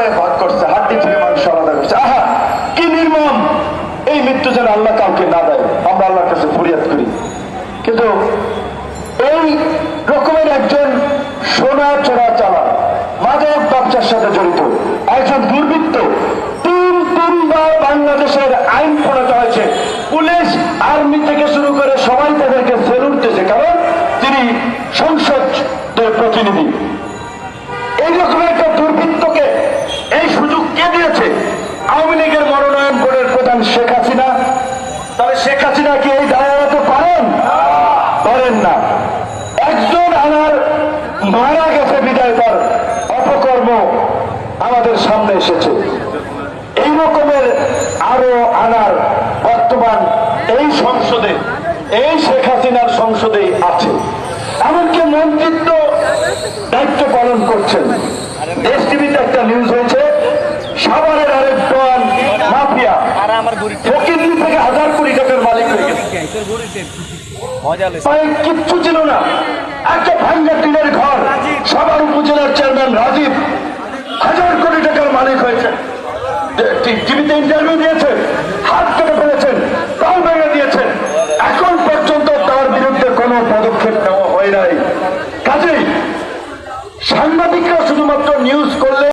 পায়ে ভাগ করছে, হাড্ডি থেকে মাংস আলাদা করছে। আহা, কি নির্মম! এই মৃত্যু যেন আল্লাহ কাউকে না দেয়, আমরা আল্লাহর কাছে ফরিয়াদ করি। কিন্তু এই রকমের একজন সোনা চোরা চালা মাদক ব্যবসার সাথে জড়িত একজন দুর্বৃত্ত তিনবার বাংলাদেশের আইন প্রণীত হয়েছে। পুলিশ, আর্মি থেকে শুরু করে সবাই তাদেরকে সেলুট দিয়েছে, কারণ তিনি সংসদের প্রতিনিধি। এই রকমের একটা দুর্বৃত্তকে এই সুযোগ কে দিয়েছে? আওয়ামী লীগের মনোনয়ন বোর্ডের প্রধান শেখ হাসিনা। তাহলে শেখ হাসিনা কি এই দায় এড়াতে পারেন? পারেন না। একজন আনার মারা গেছে বিদায় তার অপকর্ম আমাদের সামনে এসেছে। এই রকমের আরো আনার বর্তমান এই সংসদে, এই শেখ হাসিনার সংসদে আছে। এমনকি মন্ত্রিত্ব দায়িত্ব পালন করছেন। দেশ টিভিতে একটা নিউজ হয়েছে, সাভারের আরেক ডন মাফিয়া ফকিরনি থেকে 1000 কোটি টাকার মালিক হয়ে গেছে। কিচ্ছু ছিল না, একটা ভাঙ্গা টিনের ঘর। সাভার উপজেলার চেয়ারম্যান রাজীব 1000 কোটি টাকার মালিক হয়েছে। টিভিতে ইন্টারভিউ দিয়েছে।